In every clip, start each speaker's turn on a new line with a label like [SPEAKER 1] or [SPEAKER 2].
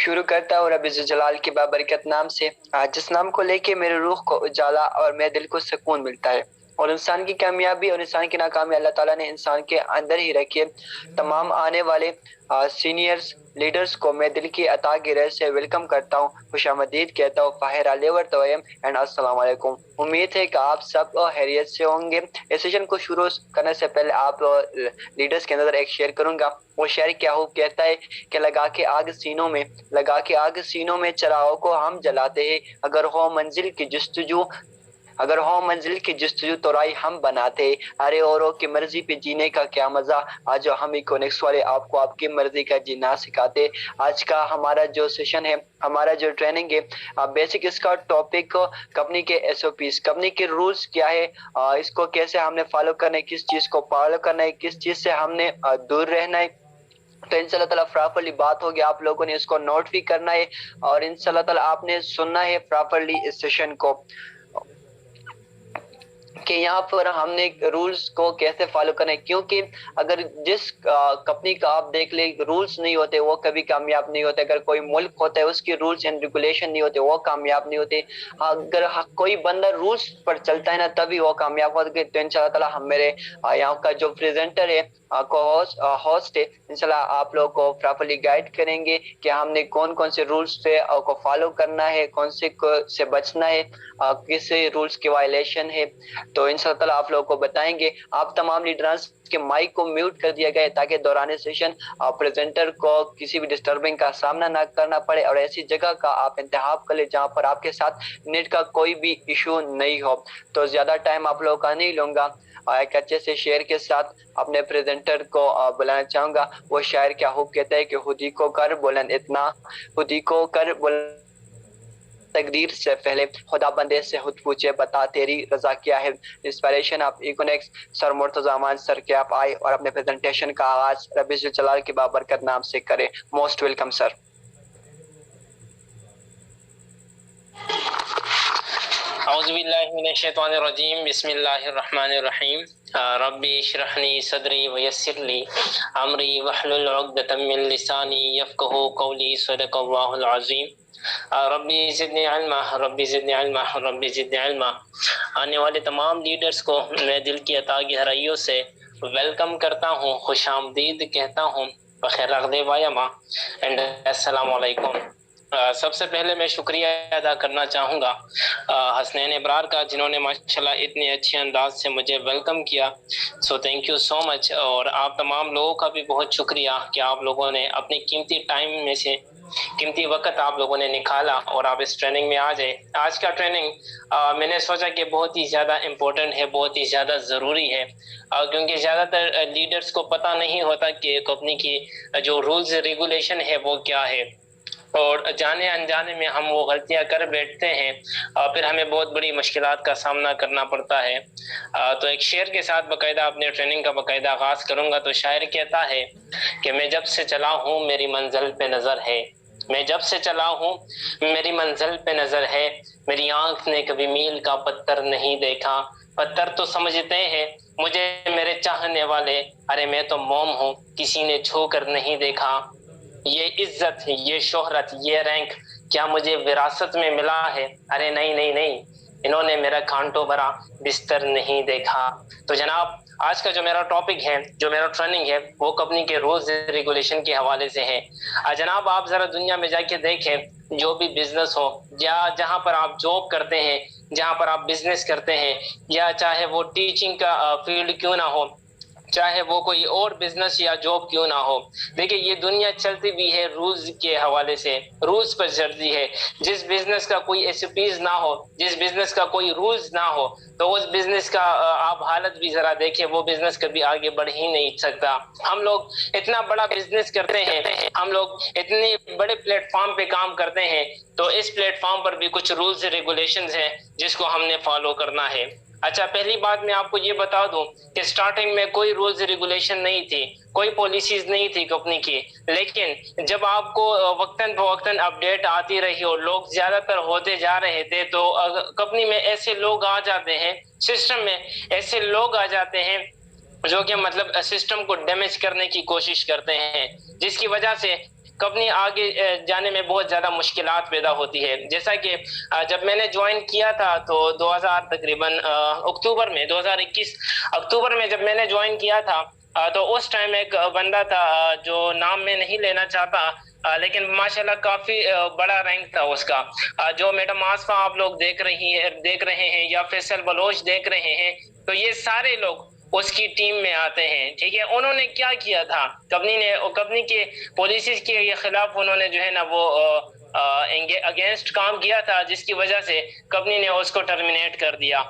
[SPEAKER 1] शुरू करता हूँ रब्बी जलाल के बाबरकत नाम से, जिस नाम को लेके मेरे रूह को उजाला और मेरे दिल को सुकून मिलता है। और इंसान की कामयाबी और इंसान की नाकामी अल्लाह ताला ने इंसान के अंदर ही रखी है। तमाम आने वाले सीनियर्स लीडर्स को मैं दिल की अता गिरह से वेलकम करता हूँ, खुशामदीद कहता हूँ, फाहिर लेवर तोयम एंड अस्सलाम वालेकुम। उम्मीद है कि आप सब खैरियत से होंगे। इस सेशन को शुरू करने से पहले आप लीडर्स के अंदर एक शेयर करूंगा। वो शेयर क्या हो कहता है कि लगा के आग सीनों में चिरागों को हम जलाते हैं। अगर हो मंजिल की जस्तजू तोराई हम बनाते। अरे औरों की मर्जी पे जीने का क्या मजा, आज हम इकोनिक्स वाले आपको आपकी मर्जी का जीना सिखाते। आज का हमारा जो सेशन है, हमारा जो ट्रेनिंग है, बेसिक इसका टॉपिक कंपनी के एसओपीज, कंपनी के रूल्स क्या है, इसको कैसे हमने फॉलो करना है, किस चीज को फॉलो करना है, किस चीज से हमने दूर रहना है। तो इंशाल्लाह ताला प्रॉपरली बात होगी, आप लोगों ने इसको नोट भी करना है और इंशाल्लाह ताला आपने सुनना है प्रॉपरली इस सेशन को कि यहाँ पर हमने रूल्स को कैसे फॉलो करना है। क्योंकि अगर जिस कंपनी का आप देख ले रूल्स नहीं होते वो कभी कामयाब नहीं होते। अगर कोई मुल्क होता है उसके रूल्स एंड रेगुलेशन नहीं होते वो कामयाब नहीं होते। अगर कोई बंदा रूल्स पर चलता है ना तभी वो कामयाब होते। तो इंशाल्लाह ताला हम मेरे यहाँ का जो प्रेजेंटर है को होस्ट है, इंशाल्लाह आप लोगों को प्रॉपरली गाइड करेंगे कि हमने कौन कौन से रूल्स पे को फॉलो करना है, कौन से बचना है, किस रूल्स की वायलेशन है। तो इंशाल्लाह ताला आप लोगों को बताएंगे। आप तमाम लीडर्स के माइक को म्यूट कर दिया गया ताकि दौरान सेशन प्रेजेंटर को किसी भी डिस्टर्बिंग का सामना ना करना पड़े और ऐसी जगह का आप इंतखाब कर ले जहां पर आपके साथ नेट का कोई भी इशू नहीं हो। तो ज्यादा टाइम आप लोगों का नहीं लूंगा, एक अच्छे से शेर के साथ अपने प्रेजेंटर को बुलाना चाहूंगा। वो शायर क्या खूब कहता है कि खुदी को कर बुलंद इतना, खुदी को कर बुलंद तकदीर से पहले, खुदा बंदे से खुद पूछे बता तेरी रजा क्या है। Inspiration of economics sir Murtaza Aman sir के आप आए और अपने प्रेजेंटेशन का आगाज रब्बी जलाल के बाबरकत नाम से करें। Most welcome sir.
[SPEAKER 2] औज़ुबिल्लाहिमिनश्शैतानिर्रजीम बिस्मिल्लाहिर्रहमानिर्रहीम रब्बी इश्रहली सदरी वयस्सिरली अमरी वहलुल उक़दतम मिन लिसानी यफ़क़हू क़ौली सदक़ल्लाहुल अज़ीम रब्बी ज़िदनी इल्मा रब्बी ज़िदनी इल्मा रब्बी ज़िदनी इल्मा। आने वाले तमाम लीडर्स को मैं दिल की अता गहराइयों से वेलकम करता हूँ, खुशामदीद कहता हूँ, बखैर रग़दे वायमा एंड अस्सलाम वालेकुम। सबसे पहले मैं शुक्रिया अदा करना चाहूँगा हसनैन इब्रार का, जिन्होंने माशाल्लाह इतने अच्छे अंदाज से मुझे वेलकम किया। So thank you so much. और आप तमाम लोगों का भी बहुत शुक्रिया कि आप लोगों ने अपने कीमती टाइम में से कीमती वक्त आप लोगों ने निकाला और आप इस ट्रेनिंग में आ जाए। आज का ट्रेनिंग मैंने सोचा कि बहुत ही ज़्यादा इम्पोर्टेंट है, बहुत ही ज़्यादा ज़रूरी है, क्योंकि ज़्यादातर लीडर्स को पता नहीं होता कि कंपनी की जो रूल्स रेगुलेशन है वो क्या है, और जाने अनजाने में हम वो गलतियां कर बैठते हैं, फिर हमें बहुत बड़ी मुश्किलात का सामना करना पड़ता है। तो एक शेर के साथ बाकायदा अपने ट्रेनिंग का बाकायदा आगाज करूंगा। तो शायर कहता है कि मैं जब से चला हूँ मेरी मंजिल पे नजर है, मैं जब से चला हूँ मेरी मंजिल पे नजर है, मेरी आंख ने कभी मील का पत्थर नहीं देखा, पत्थर तो समझते हैं मुझे मेरे चाहने वाले, अरे मैं तो मोम हूँ किसी ने छू कर नहीं देखा। ये इज्जत, ये शोहरत, ये रैंक क्या मुझे विरासत में मिला है, अरे नहीं नहीं नहीं, इन्होंने मेरा कांटो भरा बिस्तर नहीं देखा। तो जनाब आज का जो मेरा टॉपिक है, जो मेरा ट्रेनिंग है, वो कंपनी के रूल्स रेगुलेशन के हवाले से है। जनाब आप जरा दुनिया में जाके देखें, जो भी बिजनेस हो या जहां पर आप जॉब करते हैं, जहां पर आप बिजनेस करते हैं, या चाहे वो टीचिंग का फील्ड क्यों ना हो, चाहे वो कोई और बिजनेस या जॉब क्यों ना हो, देखिए ये दुनिया चलती भी है रूल्स के हवाले से, रूल्स पर चलती है। जिस बिजनेस का कोई एसओपीज ना हो, जिस बिजनेस का कोई रूल्स ना हो, तो उस बिजनेस का आप हालत भी जरा देखिए, वो बिजनेस कभी आगे बढ़ ही नहीं सकता। हम लोग इतना बड़ा बिजनेस करते हैं, हम लोग इतने बड़े प्लेटफॉर्म पे काम करते हैं, तो इस प्लेटफॉर्म पर भी कुछ रूल्स रेगुलेशंस हैं जिसको हमने फॉलो करना है। अच्छा, पहली बात मैं आपको ये बता दूं कि स्टार्टिंग में कोई रूल्स रेगुलेशन नहीं थी, कोई पॉलिसीज नहीं थी कंपनी की, लेकिन जब आपको वक्तन फवक्तन अपडेट आती रही और लोग ज्यादातर होते जा रहे थे, तो कंपनी में ऐसे लोग आ जाते हैं, सिस्टम में ऐसे लोग आ जाते हैं जो कि मतलब सिस्टम को डैमेज करने की कोशिश करते हैं, जिसकी वजह से कंपनी आगे जाने में बहुत ज्यादा मुश्किलात पैदा होती है। जैसा कि जब मैंने ज्वाइन किया था तो 2000 तकरीबन अक्टूबर में 2021 अक्टूबर में जब मैंने ज्वाइन किया था तो उस टाइम एक बंदा था जो नाम मैं नहीं लेना चाहता, लेकिन माशाल्लाह काफी बड़ा रैंक था उसका। जो मैडम आसफा आप लोग देख रहे हैं या फैसल बलोच देख रहे हैं, तो ये सारे लोग उसकी टीम में आते हैं। ठीक है, उन्होंने क्या किया था, कंपनी के पॉलिसीज के खिलाफ उन्होंने जो है ना वो अगेंस्ट काम किया था, जिसकी वजह से कंपनी ने उसको टर्मिनेट कर दिया।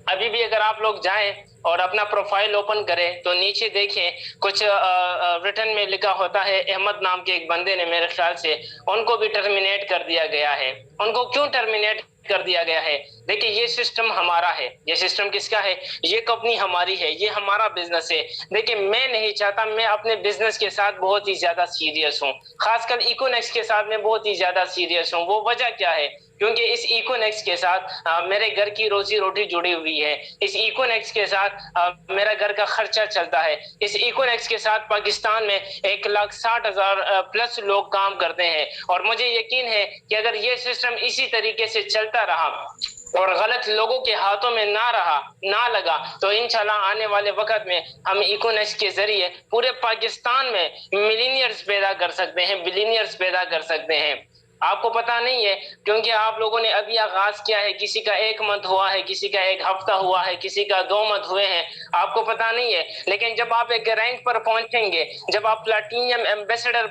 [SPEAKER 2] अभी भी अगर आप लोग जाएं और अपना प्रोफाइल ओपन करें तो नीचे देखें कुछ रिटर्न में लिखा होता है, अहमद नाम के एक बंदे ने मेरे ख्याल से उनको भी टर्मिनेट कर दिया गया है। उनको क्यों टर्मिनेट कर दिया गया है? देखिए, ये सिस्टम हमारा है। ये सिस्टम किसका है? ये कंपनी हमारी है, ये हमारा बिजनेस है। देखिए, मैं नहीं चाहता, मैं अपने बिजनेस के साथ बहुत ही ज्यादा सीरियस हूँ, खासकर इकोनेक्स के साथ मैं बहुत ही ज्यादा सीरियस हूँ। वो वजह क्या है? क्योंकि इस इकोनेक्स के साथ मेरे घर की रोजी रोटी जुड़ी हुई है। इस इकोनेक्स के साथ मेरा घर का खर्चा चलता है। इस इकोनेक्स के साथ पाकिस्तान में 1,60,000 प्लस लोग काम करते हैं। और मुझे यकीन है कि अगर ये सिस्टम इसी तरीके से चलता रहा और गलत लोगों के हाथों में ना लगा, तो इंशाल्लाह आने वाले वक्त में हम इकोनेक्स के जरिए पूरे पाकिस्तान में मिलीनियर्स पैदा कर सकते हैं, बिलीनियर्स पैदा कर सकते हैं। आपको पता नहीं है, क्योंकि आप लोगों ने अभी आगाज किया है। किसी का 1 मंथ हुआ है, किसी का 1 हफ्ता हुआ है, किसी का 2 मंथ हुए हैं, आपको पता नहीं है। लेकिन जब आप एक रैंक पर पहुंचेंगे, जब आप प्लैटिनम एम्बेसडर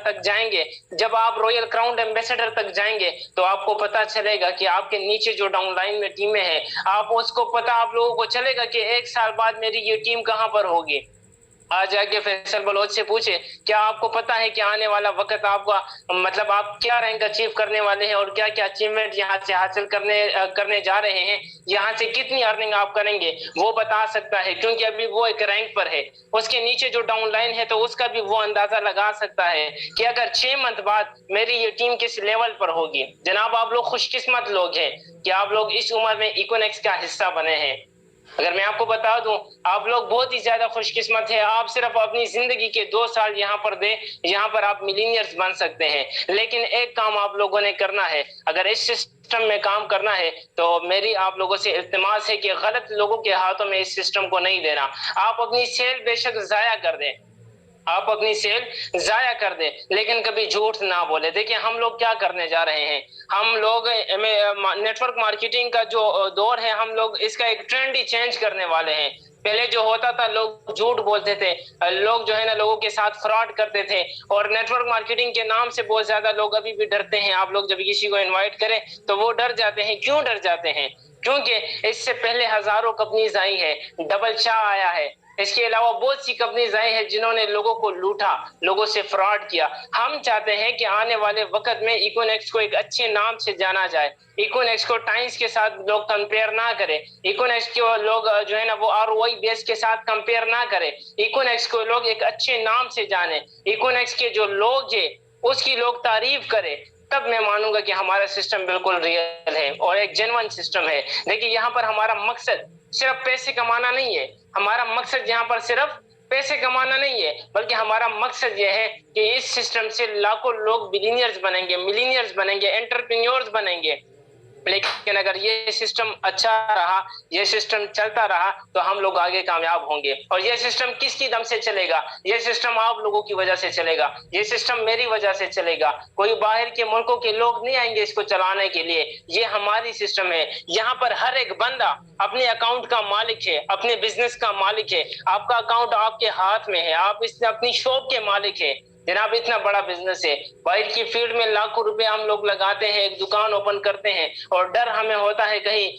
[SPEAKER 2] तक जाएंगे, जब आप रॉयल क्राउन एम्बेसडर तक जाएंगे, तो आपको पता चलेगा कि आपके नीचे जो डाउनलाइन में टीमें हैं, आप लोगों को चलेगा कि 1 साल बाद मेरी ये टीम कहां पर होगी। आज जाके फैसल बलोच से पूछे, क्या आपको पता है कि आने वाला वक्त आपका मतलब आप क्या रैंक अचीव करने वाले हैं और क्या क्या अचीवमेंट यहाँ से हासिल करने जा रहे हैं, यहाँ से कितनी अर्निंग आप करेंगे, वो बता सकता है। क्योंकि अभी वो एक रैंक पर है, उसके नीचे जो डाउनलाइन है तो उसका भी वो अंदाजा लगा सकता है कि अगर 6 मंथ बाद मेरी ये टीम किस लेवल पर होगी। जनाब, आप लोग खुशकिस्मत लोग हैं कि आप लोग इस उम्र में इकोनेक्स का हिस्सा बने हैं। अगर मैं आपको बता दूं, आप लोग बहुत ही ज्यादा खुशकिस्मत है। आप सिर्फ अपनी जिंदगी के 2 साल यहाँ पर दे, यहाँ पर आप मिलीनियर्स बन सकते हैं। लेकिन एक काम आप लोगों ने करना है, अगर इस सिस्टम में काम करना है तो मेरी आप लोगों से इल्तिमास है कि गलत लोगों के हाथों में इस सिस्टम को नहीं देना। आप अपनी सेल बेशक जाया कर दें, आप अपनी सेल जाया कर दे, लेकिन कभी झूठ ना बोले। देखिए, हम लोग क्या करने जा रहे हैं, हम लोग नेटवर्क मार्केटिंग का जो दौर है, हम लोग इसका एक ट्रेंड ही चेंज करने वाले हैं। पहले जो होता था, लोग झूठ बोलते थे, लोग जो है ना लोगों के साथ फ्रॉड करते थे, और नेटवर्क मार्केटिंग के नाम से बहुत ज्यादा लोग अभी भी डरते हैं। आप लोग जब किसी को इनवाइट करें तो वो डर जाते हैं। क्यों डर जाते हैं? क्योंकि इससे पहले हजारों कंपनीज आई है, डबल चाह आया है, इसके अलावा बहुत सी कंपनीज आई हैं जिन्होंने लोगों को लूटा, लोगों से फ्रॉड किया। हम चाहते हैं कि आने वाले वक्त में इकोनेक्स को एक अच्छे नाम से जाना जाए। इकोनेक्स को टाइम्स के साथ लोग कंपेयर ना करें, इकोनेक्स को लोग जो है ना वो ROI बेस के साथ कंपेयर ना करें। इकोनेक्स को लोग एक अच्छे नाम से जाने, इकोनेक्स के जो लोग है उसकी लोग तारीफ करें, तब मैं मानूंगा कि हमारा सिस्टम बिल्कुल रियल है और एक जेन्युइन सिस्टम है। देखिए, यहाँ पर हमारा मकसद सिर्फ पैसे कमाना नहीं है, हमारा मकसद यहाँ पर सिर्फ पैसे कमाना नहीं है, बल्कि हमारा मकसद यह है कि इस सिस्टम से लाखों लोग बिलियनियर्स बनेंगे, मिलीनियर्स बनेंगे, एंटरप्रेन्योर्स बनेंगे। लेकिन अगर ये सिस्टम अच्छा रहा, ये सिस्टम चलता रहा, तो हम लोग आगे कामयाब होंगे। और ये सिस्टम किसकी दम से चलेगा? ये सिस्टम आप लोगों की वजह से चलेगा, ये सिस्टम मेरी वजह से चलेगा। कोई बाहर के मुल्कों के लोग नहीं आएंगे इसको चलाने के लिए। ये हमारी सिस्टम है। यहाँ पर हर एक बंदा अपने अकाउंट का मालिक है, अपने बिजनेस का मालिक है। आपका अकाउंट आपके हाथ में है, आप इसमें अपनी शॉप के मालिक है। जनाब, इतना बड़ा बिजनेस है। बाइक की फील्ड में लाखों रुपए हम लोग लगाते हैं, एक दुकान ओपन करते हैं, और डर हमें होता है कहीं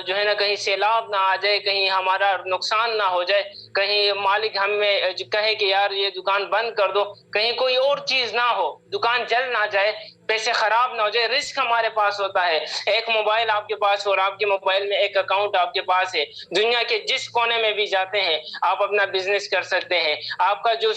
[SPEAKER 2] जो है ना कहीं सैलाब ना आ जाए, कहीं हमारा नुकसान ना हो जाए, कहीं मालिक हमें कहे कि यार ये दुकान बंद कर दो, कहीं कोई और चीज ना हो, दुकान जल ना जाए, पैसे खराब ना हो जाए। रिस्क हमारे पास होता है। एक मोबाइल आपके पास और आपके मोबाइल में एक अकाउंट आपके पास है। दुनिया के जिस कोने में भी जाते हैं आप अपना बिजनेस कर सकते हैं। आपका जो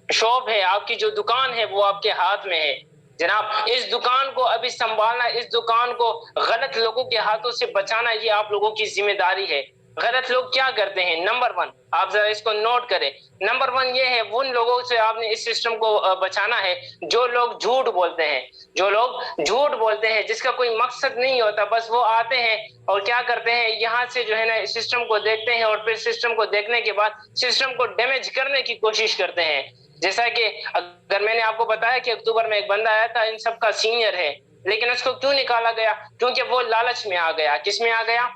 [SPEAKER 2] शॉप है, आपकी जो दुकान है, वो आपके हाथ में है। जनाब, इस दुकान को अभी संभालना, इस दुकान को गलत लोगों के हाथों से बचाना, ये आप लोगों की जिम्मेदारी है। गलत लोग क्या करते हैं? नंबर वन, आप जरा इसको नोट करें। नंबर वन ये है, उन लोगों से आपने इस सिस्टम को बचाना है जो लोग झूठ बोलते हैं। जो लोग झूठ बोलते हैं जिसका कोई मकसद नहीं होता, बस वो आते हैं और क्या करते हैं, यहाँ से जो है ना सिस्टम को देखते हैं और फिर सिस्टम को देखने के बाद सिस्टम को डैमेज करने की कोशिश करते हैं। जैसा कि अगर मैंने आपको बताया कि अक्टूबर में एक बंदा आया था, इन सबका सीनियर है, लेकिन उसको क्यों निकाला गया? क्योंकि वो लालच में आ गया। किस में आ गया?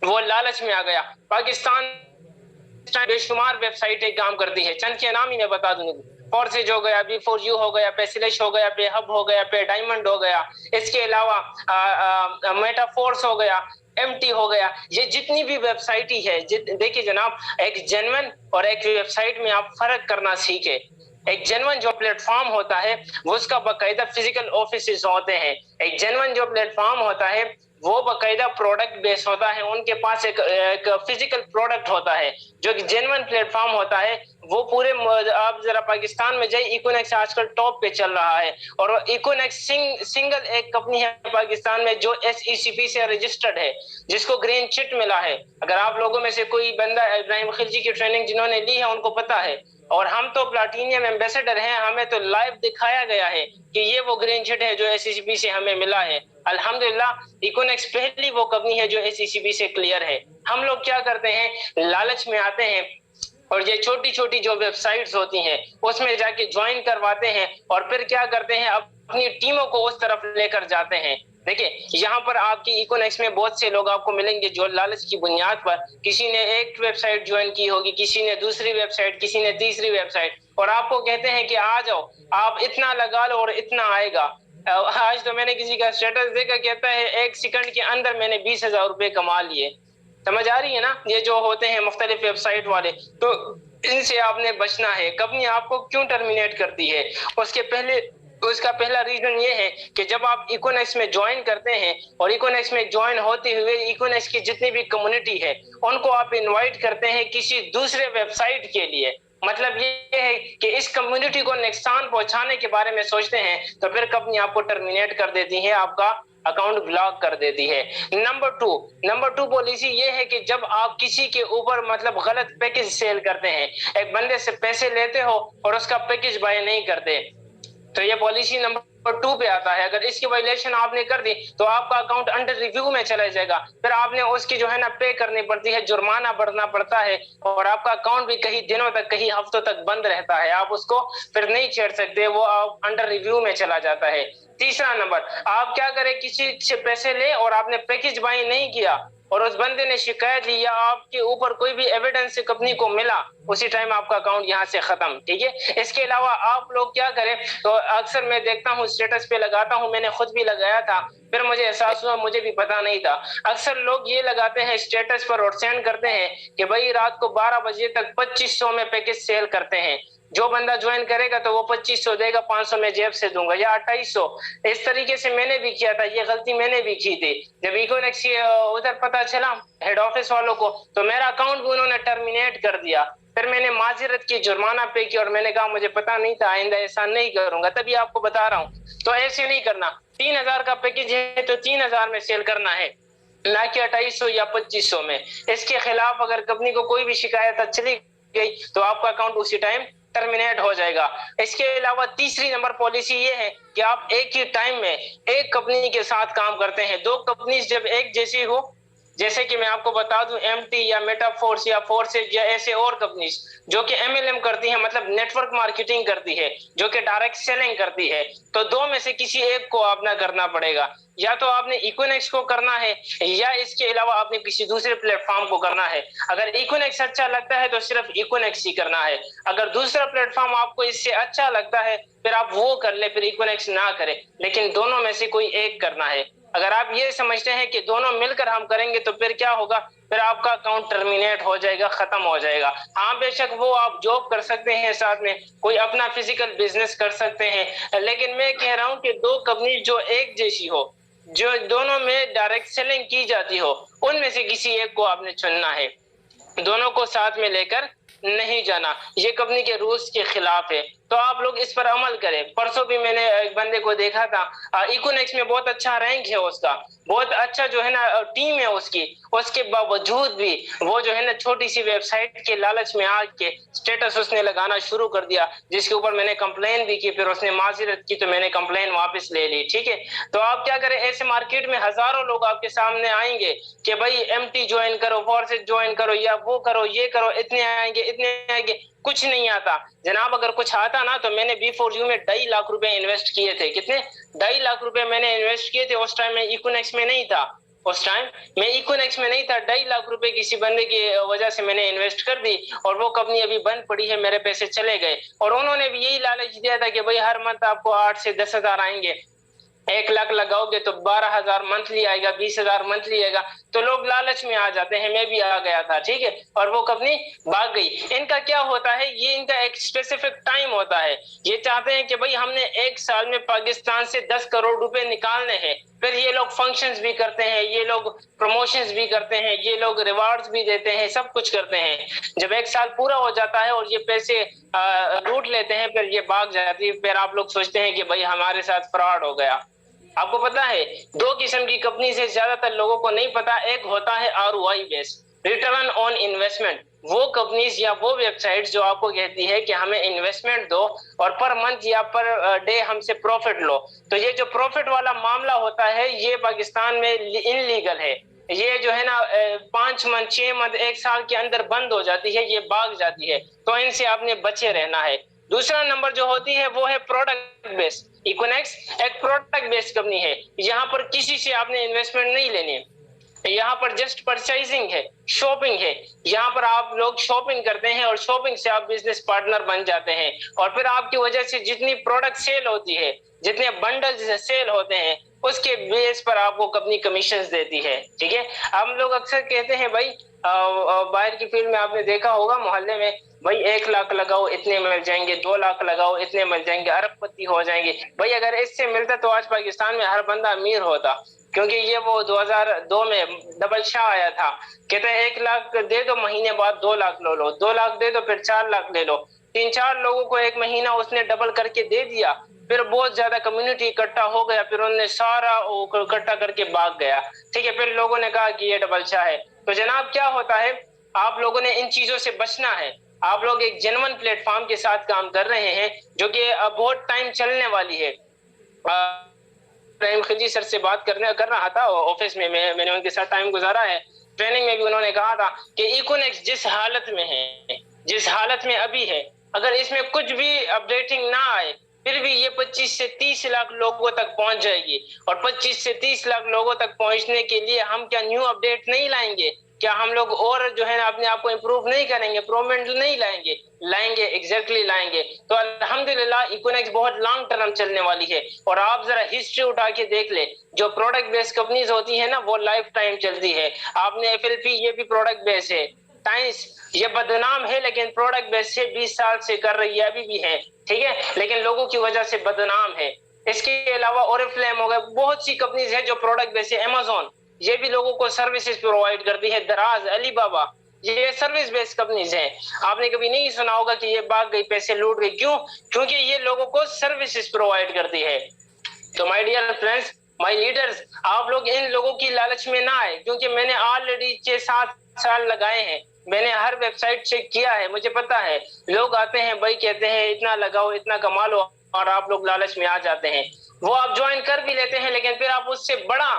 [SPEAKER 2] वो लालच में आ गया। पाकिस्तान बेशुमार वेबसाइटें काम करती है, चंद के नाम ही मैं बता दूं। फॉर्सेज हो गया, B4U हो गया, पेसिलिश हो गया, पे हब हो गया, पे डायमंड हो गया, इसके अलावा मेटाफोर्स हो गया, MT हो गया। ये जितनी भी वेबसाइट ही है, देखिए जनाब, एक जेन्युइन और एक वेबसाइट में आप फर्क करना सीखे। एक जेन्युइन जो प्लेटफॉर्म होता है वो उसका बाकायदा फिजिकल ऑफिस होते हैं। एक जेन्युइन जो प्लेटफॉर्म होता है वो बाकायदा प्रोडक्ट बेस होता है, उनके पास एक फिजिकल प्रोडक्ट होता है। जो जेन्युइन प्लेटफॉर्म होता है वो पूरे, आप जरा पाकिस्तान में जाइए, इकोनेक्स आजकल टॉप पे चल रहा है। और इकोनेक्स सिंगल एक कंपनी है पाकिस्तान में जो SECP से रजिस्टर्ड है, जिसको ग्रीन चिट मिला है। अगर आप लोगों में से कोई बंदा इब्राहिम खिलजी की ट्रेनिंग जिन्होंने ली है उनको पता है। और हम तो प्लाटीनियम एम्बेसडर हैं, हमें तो लाइव दिखाया गया है कि ये वो ग्रीन चिट है जो SECP से हमें मिला है। अल्हम्दुलिल्लाह, इकोनेक्स पहली वो कंपनी है जो SECP से क्लियर है। हम लोग क्या करते हैं, लालच में आते हैं और ये छोटी छोटी जो वेबसाइट्स होती हैं उसमें जाके ज्वाइन करवाते हैं और फिर क्या करते हैं, अपनी टीमों को उस तरफ लेकर जाते हैं। देखिए यहाँ पर आपकी इकोनेक्स में बहुत से लोग आपको मिलेंगे जो लालच की बुनियाद पर, किसी ने एक वेबसाइट ज्वाइन की होगी, किसी ने दूसरी वेबसाइट, किसी ने तीसरी वेबसाइट, और आपको कहते हैं कि आ जाओ, आप इतना लगा लो और इतना आएगा। आज तो मैंने किसी का स्टेटस देखा, कहता है 1 सेकंड के अंदर मैंने 20,000 रुपए कमा लिए। समझ आ रही है ना? ये जो होते हैं मुख्तलिफ वेबसाइट वाले, तो इनसे आपने बचना है। कंपनी आपको क्यों टर्मिनेट करती है, उसका पहला रीजन ये है कि जब आप इकोनेक्स में ज्वाइन करते हैं और इकोनेक्स में ज्वाइन होते हुए इकोनेक्स की जितनी भी कम्युनिटी है उनको आप इनवाइट करते हैं किसी दूसरे वेबसाइट के लिए। मतलब ये है कि इस कम्युनिटी को नुकसान पहुंचाने के बारे में सोचते हैं, तो फिर कंपनी आपको टर्मिनेट कर देती है, आपका अकाउंट ब्लॉक कर देती है। नंबर टू पॉलिसी ये है कि जब आप किसी के ऊपर मतलब गलत पैकेज सेल करते हैं, एक बंदे से पैसे लेते हो और उसका पैकेज बाय नहीं करते, तो ये पॉलिसी नंबर 2 पे आता है। अगर इसकी वायलेशन आपने कर दी तो आपका अकाउंट अंडर रिव्यू में चला जाएगा, फिर आपने उसकी जो है ना पे करनी पड़ती है, जुर्माना भरना पड़ता है, और आपका अकाउंट भी कहीं दिनों तक, कहीं हफ्तों तक बंद रहता है। आप उसको फिर नहीं छेड़ सकते, वो आप अंडर रिव्यू में चला जाता है। तीसरा नंबर, आप क्या करें, किसी से पैसे ले और आपने पैकेज बाय नहीं किया और उस बंदे ने शिकायत दी या आपके ऊपर कोई भी एविडेंस कंपनी को मिला, उसी टाइम आपका अकाउंट यहाँ से खत्म। ठीक है। इसके अलावा आप लोग क्या करें, तो अक्सर मैं देखता हूँ स्टेटस पे लगाता हूँ, मैंने खुद भी लगाया था, फिर मुझे एहसास हुआ मुझे भी पता नहीं था। अक्सर लोग ये लगाते हैं स्टेटस पर और सेंड करते हैं कि भाई रात को 12 बजे तक 2500 में पैकेज सेल करते हैं, जो बंदा ज्वाइन करेगा तो वो 2500 देगा, 500 में जेब से दूंगा, या 2800। इस तरीके से मैंने भी किया था, ये गलती मैंने भी की थी। जब इकोनेक्स उधर पता चला हेड ऑफिस वालों को, तो मेरा अकाउंट भी उन्होंने टर्मिनेट कर दिया। फिर मैंने माजिरत की, जुर्माना पे किया और मैंने कहा मुझे पता नहीं था, आइंदा ऐसा नहीं करूंगा। तभी आपको बता रहा हूँ, तो ऐसे नहीं करना। 3000 का पैकेज है तो 3000 में सेल करना है, ना कि 2800 या 2500 में। इसके खिलाफ अगर कंपनी को कोई भी शिकायत चली गई तो आपका अकाउंट उसी टाइम टर्मिनेट हो जाएगा। इसके अलावा तीसरी नंबर पॉलिसी ये है कि आप एक ही टाइम में एक कंपनी के साथ काम करते हैं। दो कंपनी जब एक जैसी हो, जैसे कि मैं आपको बता दूं MT या मेटाफोर्स या फोर्सेज या ऐसे और कंपनीज जो कि MLM करती है, मतलब नेटवर्क मार्केटिंग करती है, जो कि डायरेक्ट सेलिंग करती है, तो दो में से किसी एक को आपने करना पड़ेगा। या तो आपने इकोनेक्स को करना है या इसके अलावा आपने किसी दूसरे प्लेटफॉर्म को करना है। अगर इकोनेक्स अच्छा लगता है तो सिर्फ इकोनेक्स ही करना है, अगर दूसरा प्लेटफॉर्म आपको इससे अच्छा लगता है फिर आप वो कर ले, फिर इकोनेक्स ना करें, लेकिन दोनों में से कोई एक करना है। अगर आप ये समझते हैं कि दोनों मिलकर हम करेंगे तो फिर क्या होगा, फिर आपका अकाउंट टर्मिनेट हो जाएगा, खत्म हो जाएगा। हाँ बेशक वो आप जॉब कर सकते हैं, साथ में कोई अपना फिजिकल बिजनेस कर सकते हैं, लेकिन मैं कह रहा हूँ कि दो कंपनी जो एक जैसी हो, जो दोनों में डायरेक्ट सेलिंग की जाती हो, उनमें से किसी एक को आपने चुनना है, दोनों को साथ में लेकर नहीं जाना। ये कंपनी के रूल्स के खिलाफ है। तो आप लोग इस पर अमल करें। परसों भी मैंने एक बंदे को देखा था, इकोनेक्स में बहुत अच्छा रैंक है उसका, बहुत अच्छा जो है ना टीम है उसकी, उसके बावजूद भी वो जो है ना छोटी सी वेबसाइट के लालच में आके स्टेटस उसने लगाना शुरू कर दिया, जिसके ऊपर मैंने कंप्लेन भी की। फिर उसने माजिरत की तो मैंने कंप्लेन वापस ले ली। ठीक है, तो आप क्या करें, ऐसे मार्केट में हजारों लोग आपके सामने आएंगे कि भाई एमटी ज्वाइन करो, फॉर्सेस ज्वाइन करो, या वो करो, ये करो, इतने आएंगे, इतने आएंगे। कुछ नहीं आता जनाब। अगर कुछ आता ना तो मैंने B4U में 2.5 लाख रुपए इन्वेस्ट किए थे। कितने? 2.5 लाख रुपए मैंने इन्वेस्ट किए थे। उस टाइम मैं इकोनेक्स में नहीं था, उस टाइम मैं इकोनेक्स में नहीं था। 2.5 लाख रुपए किसी बंदे की वजह से मैंने इन्वेस्ट कर दी और वो कंपनी अभी बंद पड़ी है, मेरे पैसे चले गए। और उन्होंने भी यही लालच दिया था कि भाई हर मंथ आपको 8 से 10 हजार आएंगे, 1 लाख लगाओगे तो 12,000 मंथली आएगा, 20,000 मंथली आएगा। तो लोग लालच में आ जाते हैं, मैं भी आ गया था। ठीक है, और वो कंपनी भाग गई। इनका क्या होता है, ये इनका एक स्पेसिफिक टाइम होता है। ये चाहते हैं कि भाई हमने 1 साल में पाकिस्तान से 10 करोड़ रुपए निकालने हैं। फिर ये लोग फंक्शंस भी करते हैं, ये लोग प्रमोशंस भी करते हैं, ये लोग रिवार्ड्स भी देते हैं, सब कुछ करते हैं। जब 1 साल पूरा हो जाता है और ये पैसे लूट लेते हैं, फिर ये भाग जाती है। फिर आप लोग सोचते हैं कि भाई हमारे साथ फ्रॉड हो गया। आपको पता है 2 किस्म की कंपनी से ज्यादातर लोगों को नहीं पता। एक होता है ROI base, return on investment. वो कंपनीज या वो वेबसाइट जो आपको कहती है कि हमें इन्वेस्टमेंट दो और पर मंथ या पर डे हमसे प्रॉफिट लो। तो ये जो प्रॉफिट वाला मामला होता है ये पाकिस्तान में इनलीगल है। ये जो है ना 5 मंथ, 6 मंथ, 1 साल के अंदर बंद हो जाती है, ये भाग जाती है। तो इनसे आपने बचे रहना है। दूसरा नंबर जो होती है वो है प्रोडक्ट बेस। इकोनेक्स एक प्रोडक्ट बेस्ड कंपनी है। यहाँ पर किसी से आपने इन्वेस्टमेंट नहीं लेनी है, यहाँ पर जस्ट परचेजिंग है, शॉपिंग है। यहाँ पर आप लोग शॉपिंग करते हैं और शॉपिंग से आप बिजनेस पार्टनर बन जाते हैं। और फिर आपकी वजह से जितनी प्रोडक्ट सेल होती है, जितने बंडल्स सेल होते हैं, उसके बेस पर आपको कंपनी कमीशन देती है। ठीक है, हम लोग अक्सर कहते हैं भाई बाहर की फील्ड में आपने देखा होगा मोहल्ले में, भाई 1 लाख लगाओ इतने मिल जाएंगे, 2 लाख लगाओ इतने मिल जाएंगे, अरबपति हो जाएंगे। भाई अगर इससे मिलता तो आज पाकिस्तान में हर बंदा अमीर होता। क्योंकि ये वो 2002 में डबल शाह आया था, कहते हैं 1 लाख दे दो, महीने बाद 2 लाख ले लो, 2 लाख दे दो, फिर 4 लाख ले लो। 3-4 लोगों को एक महीना उसने डबल करके दे दिया। फिर बहुत ज्यादा कम्युनिटी इकट्ठा हो गया, फिर उन्होंने सारा इकट्ठा करके भाग गया। ठीक है, फिर लोगों ने कहा कि ये डबल शाह है। तो जनाब क्या होता है, आप लोगों ने इन चीजों से बचना है। आप लोग एक जेन्युइन प्लेटफॉर्म के साथ काम कर रहे हैं जो कि बहुत टाइम चलने वाली है। इब्राहिम खिलजी सर से बात कर रहा था ऑफिस में, मैंने उनके साथ टाइम गुजारा है। ट्रेनिंग में भी उन्होंने कहा था कि इकोनेक्स जिस हालत में है, जिस हालत में अभी है, अगर इसमें कुछ भी अपडेटिंग ना आए फिर भी ये 25 से 30 लाख लोगों तक पहुंच जाएगी। और 25 से 30 लाख लोगों तक पहुंचने के लिए हम क्या न्यू अपडेट नहीं लाएंगे? क्या हम लोग और जो है ना अपने आप को इम्प्रूव नहीं करेंगे, इम्प्रूवमेंट नहीं लाएंगे? लाएंगे, एग्जैक्टली लाएंगे। तो अल्हम्दुलिल्लाह इकोनेक्स बहुत लॉन्ग टर्म चलने वाली है। और आप जरा हिस्ट्री उठा के देख ले, जो प्रोडक्ट बेस्ड कंपनीज होती है ना वो लाइफ टाइम चलती है। आपने FLP, ये भी प्रोडक्ट बेस्ड है। टाइम्स ये बदनाम है लेकिन प्रोडक्ट बेस्ड से 20 साल से कर रही है, अभी भी है। ठीक है, लेकिन लोगों की वजह से बदनाम है। इसके अलावा ओरिफ्लेम हो गया, बहुत सी कंपनीज है जो प्रोडक्ट बेस्ड है। अमेज़न ये भी लोगों को सर्विसेज प्रोवाइड करती है। दराज, अलीबाबा, ये सर्विस बेस्ड कंपनीज हैं। आपने कभी नहीं सुना होगा कि ये भाग गई, पैसे लूट गई। क्यों? क्योंकि ये लोगों को सर्विसेज प्रोवाइड करती है। तो my dear friends, my leaders, आप लोग इन लोगों की लालच में ना आए। क्योंकि मैंने ऑलरेडी 6-7 साल लगाए हैं, मैंने हर वेबसाइट चेक किया है, मुझे पता है। लोग आते हैं भाई, कहते हैं इतना लगाओ, इतना कमा लो, और आप लोग लालच में आ जाते हैं। वो आप ज्वाइन कर भी लेते हैं, लेकिन फिर आप उससे बड़ा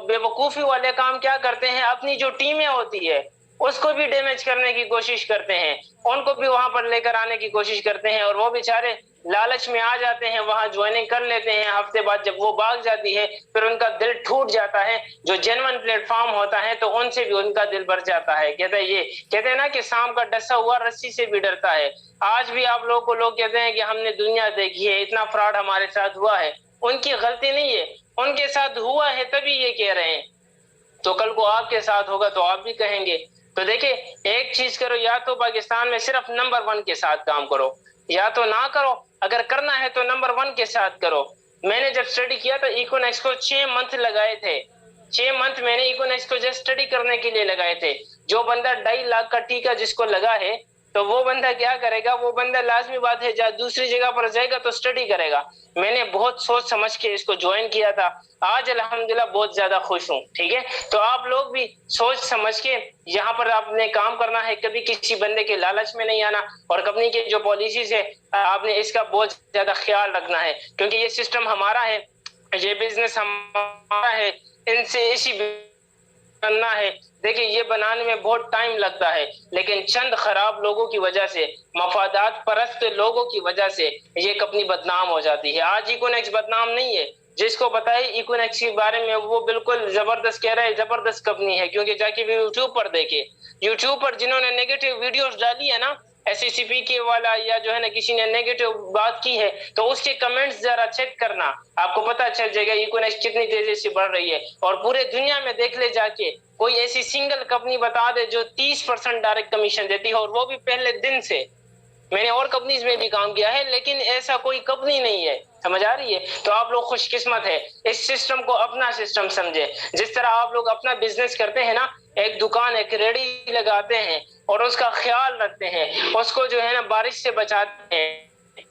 [SPEAKER 2] बेवकूफी वाले काम क्या करते हैं, अपनी जो टीमें होती है उसको भी डैमेज करने की कोशिश करते हैं, उनको भी वहां पर लेकर आने की कोशिश करते हैं। और वो बेचारे लालच में आ जाते हैं, वहां ज्वाइनिंग कर लेते हैं। हफ्ते बाद जब वो भाग जाती है फिर उनका दिल टूट जाता है। जो जेन्युइन प्लेटफॉर्म होता है तो उनसे भी उनका दिल भर जाता है। कहते हैं ना कि सांप का डसा हुआ रस्सी से भी डरता है। आज भी आप लोगों को लोग कहते हैं कि हमने दुनिया देखी है, इतना फ्रॉड हमारे साथ हुआ है। उनकी गलती नहीं है, उनके साथ हुआ है तभी ये कह रहे हैं। तो कल को आपके साथ होगा तो आप भी कहेंगे। तो देखिए, एक चीज करो, या तो पाकिस्तान में सिर्फ नंबर 1 के साथ काम करो, या तो ना करो। अगर करना है तो नंबर 1 के साथ करो। मैंने जब स्टडी किया तो इकोनेक्स को 6 मंथ लगाए थे। 6 मंथ मैंने इकोनेक्स को जस्ट स्टडी करने के लिए लगाए थे। जो बंदा 2.5 लाख का टीका जिसको लगा है, तो वो बंदा क्या करेगा, वो बंदा लाजमी बात है जहाँ दूसरी जगह पर जाएगा तो स्टडी करेगा। मैंने बहुत सोच समझ के इसको ज्वाइन किया था, आज अल्हम्दुलिल्लाह बहुत ज्यादा खुश हूँ। ठीक है, तो आप लोग भी सोच समझ के यहाँ पर आपने काम करना है, कभी किसी बंदे के लालच में नहीं आना, और कंपनी की जो पॉलिसीज है आपने इसका बहुत ज्यादा ख्याल रखना है, क्योंकि ये सिस्टम हमारा है, ये बिजनेस हमारा है, इनसे इसी करना है। देखिए ये बनाने में बहुत टाइम लगता है, लेकिन चंद खराब लोगों की वजह से, मफादात परस्त लोगों की वजह से ये कंपनी बदनाम हो जाती है। आज इकोनेक्स बदनाम नहीं है, जिसको पता है इकोनेक्स के बारे में वो बिल्कुल जबरदस्त कह रहा है, जबरदस्त कंपनी है, क्योंकि जाके भी यूट्यूब पर देखे, यूट्यूब पर जिन्होंने नेगेटिव वीडियोस डाली है ना, एससीसीपी के वाला या जो है ना किसी ने नेगेटिव बात की है, तो उसके कमेंट्स जरा चेक करना, आपको पता चल जाएगा इकोनेक्स कितनी तेजी से बढ़ रही है। और पूरे दुनिया में देख ले जाके, कोई ऐसी सिंगल कंपनी बता दे जो 30% डायरेक्ट कमीशन देती है, और वो भी पहले दिन से। मैंने और कंपनीज में भी काम किया है, लेकिन ऐसा कोई कंपनी नहीं है, समझ आ रही है? तो आप लोग खुशकिस्मत है, इस सिस्टम को अपना सिस्टम समझे। जिस तरह आप लोग अपना बिजनेस करते हैं ना, एक दुकान एक रेडी लगाते हैं और उसका ख्याल रखते हैं, उसको जो है ना बारिश से बचाते हैं,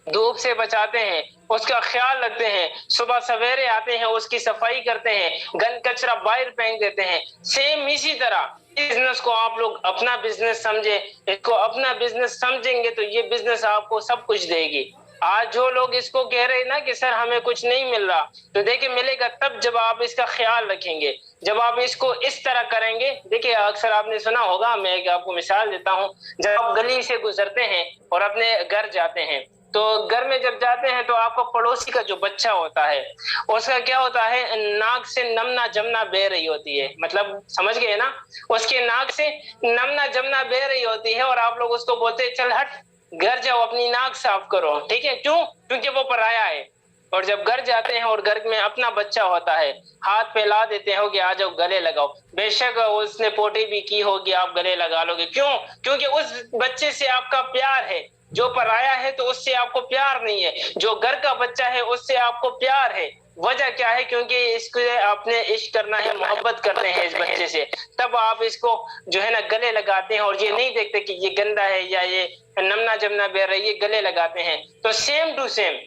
[SPEAKER 2] धूप से बचाते हैं, उसका ख्याल रखते हैं, सुबह सवेरे आते हैं उसकी सफाई करते हैं, गंद कचरा बाहर फेंक देते हैं। सेम इसी तरह बिजनेस को आप लोग अपना बिजनेस समझे, इसको अपना बिजनेस समझेंगे तो ये बिजनेस आपको सब कुछ देगी। आज जो लोग इसको कह रहे हैं ना कि सर हमें कुछ नहीं मिल रहा, तो देखिए मिलेगा तब जब आप इसका ख्याल रखेंगे, जब आप इसको इस तरह करेंगे। देखिए अक्सर आपने सुना होगा, मैं एक आपको मिसाल देता हूँ, जब आप गली से गुजरते हैं और अपने घर जाते हैं, तो घर में जब जाते हैं तो आपको पड़ोसी का जो बच्चा होता है उसका क्या होता है, नाक से नमना जमना बह रही होती है, मतलब समझ गए ना, उसके नाक से नमना जमना बह रही होती है, और आप लोग उसको बोलते हैं चल हट घर जाओ अपनी नाक साफ करो। ठीक है, क्यों? क्योंकि वो पराया है। और जब घर जाते हैं और घर में अपना बच्चा होता है, हाथ फैला देते हो कि आ जाओ गले लगाओ, बेशक उसने पोटी भी की होगी, आप गले लगा लोगे। क्यों? क्योंकि उस बच्चे से आपका प्यार है। जो पराया है तो उससे आपको प्यार नहीं है, जो घर का बच्चा है उससे आपको प्यार है। वजह क्या है? क्योंकि इसको आपने इश्क करना है, मोहब्बत करते हैं इस बच्चे से, तब आप इसको जो है ना गले लगाते हैं, और ये नहीं देखते कि ये गंदा है या ये नमना जमना बह रहा है, ये गले लगाते हैं। तो सेम टू सेम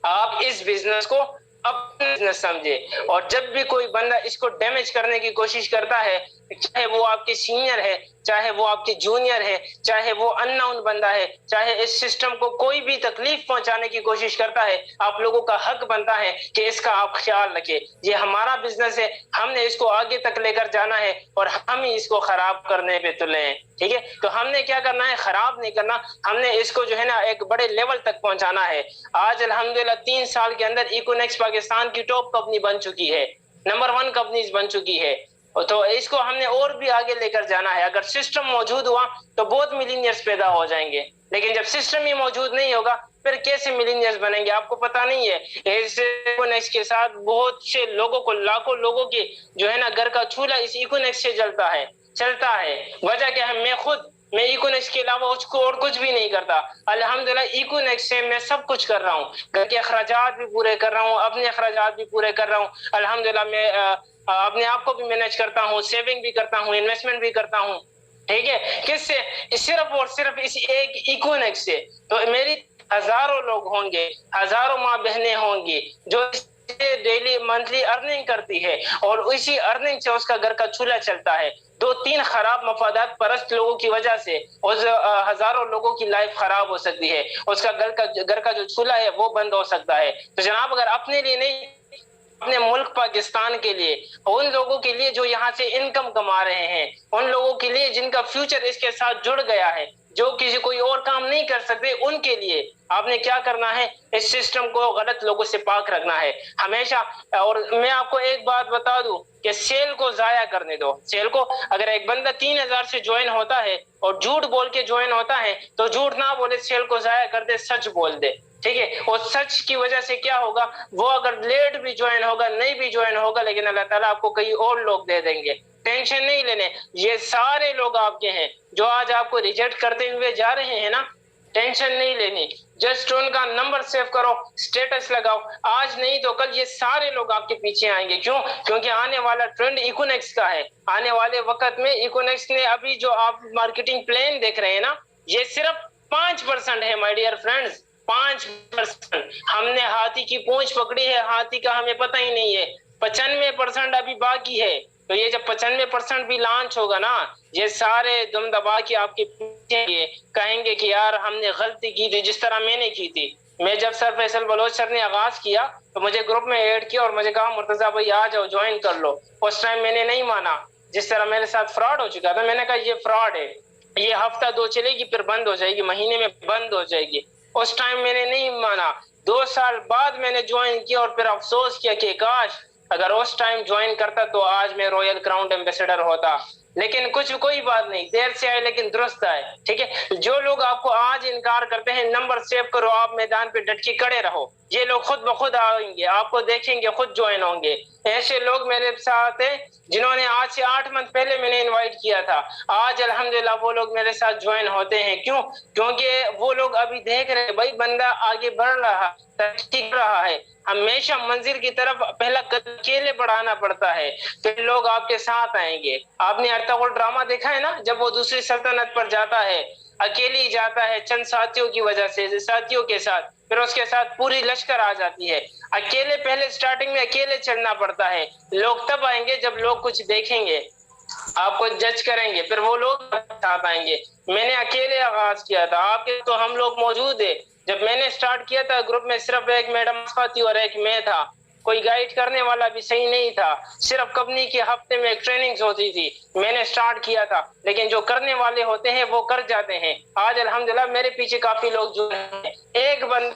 [SPEAKER 2] आप इस बिजनेस को अपना बिजनेस समझे, और जब भी कोई बंदा इसको डैमेज करने की कोशिश करता है, चाहे वो आपके सीनियर है, चाहे वो आपके जूनियर है, चाहे वो अननोन बंदा है, चाहे इस सिस्टम को कोई भी तकलीफ पहुंचाने की कोशिश करता है, आप लोगों का हक बनता है कि इसका आप ख्याल रखें। ये हमारा बिजनेस है, हमने इसको आगे तक लेकर जाना है, और हम ही इसको खराब करने पे तुले हैं। ठीक है, तो हमने क्या करना है, खराब नहीं करना, हमने इसको जो है ना एक बड़े लेवल तक पहुंचाना है। आज अल्हम्दुलिल्लाह 3 साल के अंदर इकोनेक्स पाकिस्तान की टॉप कंपनी बन चुकी है, नंबर 1 कंपनीज बन चुकी है। तो इसको हमने और भी आगे लेकर जाना है। अगर सिस्टम मौजूद हुआ तो बहुत मिलीनियर्स पैदा हो जाएंगे, लेकिन जब सिस्टम ही मौजूद नहीं होगा फिर कैसे मिलीनियर्स बनेंगे? आपको पता नहीं है, इकोनेक्स के साथ बहुत से लोगों को, लाखों लोगों के जो है ना घर का चूल्हा इस इकोनेक्स से चलता है। वजह क्या है? मैं इकोनेक्स के अलावा उसको और कुछ भी नहीं करता। अल्हम्दुलिल्लाह इकोनेक्स से मैं सब कुछ कर रहा हूँ, घर के अखराजात भी पूरे कर रहा हूँ, अपने अखराजात भी पूरे कर रहा हूँ। अल्हम्दुलिल्लाह मैं अपने आप को भी मैनेज करता हूँ, सेविंग भी करता हूँ, इन्वेस्टमेंट भी करता हूँ। ठीक है, किससे? सिर्फ और सिर्फ इस एक इकोनेक्स से। तो मेरी हजारों लोग होंगे, हजारों माँ बहनें होंगी जो डेली मंथली अर्निंग करती है, और उसी अर्निंग से उसका घर का चूल्हा चलता है। 2-3 खराब मफादात परस्त लोगों की वजह से उस हजारों लोगों की लाइफ खराब हो सकती है, उसका घर का जो चूल्हा है वो बंद हो सकता है। तो जनाब अगर अपने लिए नहीं, अपने मुल्क पाकिस्तान के लिए, उन लोगों के लिए जो यहाँ से इनकम कमा रहे हैं, उन लोगों के लिए जिनका फ्यूचर इसके साथ जुड़ गया है, जो किसी कोई और काम नहीं कर सकते, उनके लिए आपने क्या करना है, इस सिस्टम को गलत लोगों से पाक रखना है हमेशा। और मैं आपको एक बात बता दूं कि सेल को जाया करने दो। सेल को, अगर एक बंदा 3000 से ज्वाइन होता है और झूठ बोल के ज्वाइन होता है, तो झूठ ना बोले, सेल को जाया कर दे, सच बोल दे। ठीक है, और सच की वजह से क्या होगा, वो अगर लेट भी ज्वाइन होगा, नहीं भी ज्वाइन होगा, लेकिन अल्लाह ताला आपको कई और लोग दे देंगे। टेंशन नहीं लेने, ये सारे लोग आपके हैं जो आज आपको रिजेक्ट करते हुए जा रहे हैं ना, टेंशन नहीं लेनी। जस्ट उनका नंबर सेव करो, स्टेटस लगाओ, आज नहीं तो कल ये सारे लोग आपके पीछे आएंगे। क्यों? क्योंकि आने वाला ट्रेंड इकोनेक्स का है। आने वाले वक्त में इकोनेक्स ने, अभी जो आप मार्केटिंग प्लान देख रहे हैं ना, ये सिर्फ 5% है माय डियर फ्रेंड्स, 5%। हमने हाथी की पूंछ पकड़ी है, हाथी का हमें पता ही नहीं है। 95% अभी बाकी है। तो ये जब 95% भी लॉन्च होगा ना, ये सारे दम दबा के आपके पीछे कहेंगे कि यार हमने गलती की थी, जिस तरह मैंने की थी। मैं जब सर फैसल बलोच सर ने आगाज किया तो मुझे ग्रुप में ऐड किया और मुझे कहा मुर्तजा भाई आ जाओ ज्वाइन कर लो। उस टाइम मैंने नहीं माना, जिस तरह मेरे साथ फ्रॉड हो चुका था। मैंने कहा ये फ्रॉड है, ये हफ्ता 2 चलेगी फिर बंद हो जाएगी, महीने में बंद हो जाएगी। उस टाइम मैंने नहीं माना। 2 साल बाद मैंने ज्वाइन किया और फिर अफसोस किया कि काश अगर उस टाइम ज्वाइन करता तो आज मैं रॉयल क्राउन एम्बेसडर होता। लेकिन कुछ कोई बात नहीं, देर से आए लेकिन दुरुस्त आए। ठीक है, जो लोग आपको आज इनकार करते हैं, नंबर सेव करो, आप मैदान पे डट के खड़े रहो। ये लोग खुद ब खुद आएंगे, आपको देखेंगे, खुद ज्वाइन होंगे। ऐसे लोग मेरे साथ हैं जिन्होंने आज से 8 मंथ पहले मैंने इनवाइट किया था, आज अल्हम्दुलिल्लाह वो लोग मेरे साथ ज्वाइन होते हैं। क्यों? क्योंकि वो लोग अभी देख रहे हैं भाई बंदा आगे बढ़ रहा, तरक्की कर रहा है। हमेशा मंजिल की तरफ पहला कदम अकेले बढ़ाना पड़ता है, फिर लोग आपके साथ आएंगे। आपने अर्तुगरुल ड्रामा देखा है ना, जब वो दूसरी सल्तनत पर जाता है, अकेले ही जाता है चंद साथियों की वजह से, साथियों के साथ, फिर उसके साथ पूरी लश्कर आ जाती है। अकेले पहले स्टार्टिंग में अकेले चढ़ना पड़ता है। लोग तब आएंगे जब लोग कुछ देखेंगे, आपको जज करेंगे, फिर वो लोग साथ आएंगे। मैंने अकेले आगाज किया था, आपके तो हम लोग मौजूद है। जब मैंने स्टार्ट किया था ग्रुप में सिर्फ एक मैडम थी और एक मैं था, कोई गाइड करने वाला भी सही नहीं था। सिर्फ कंपनी के हफ्ते में एक ट्रेनिंग्स होती थी, मैंने स्टार्ट किया था। लेकिन जो करने वाले होते हैं वो कर जाते हैं। आज अल्हम्दुलिल्लाह मेरे पीछे काफी लोग जुड़े हैं, एक बंदा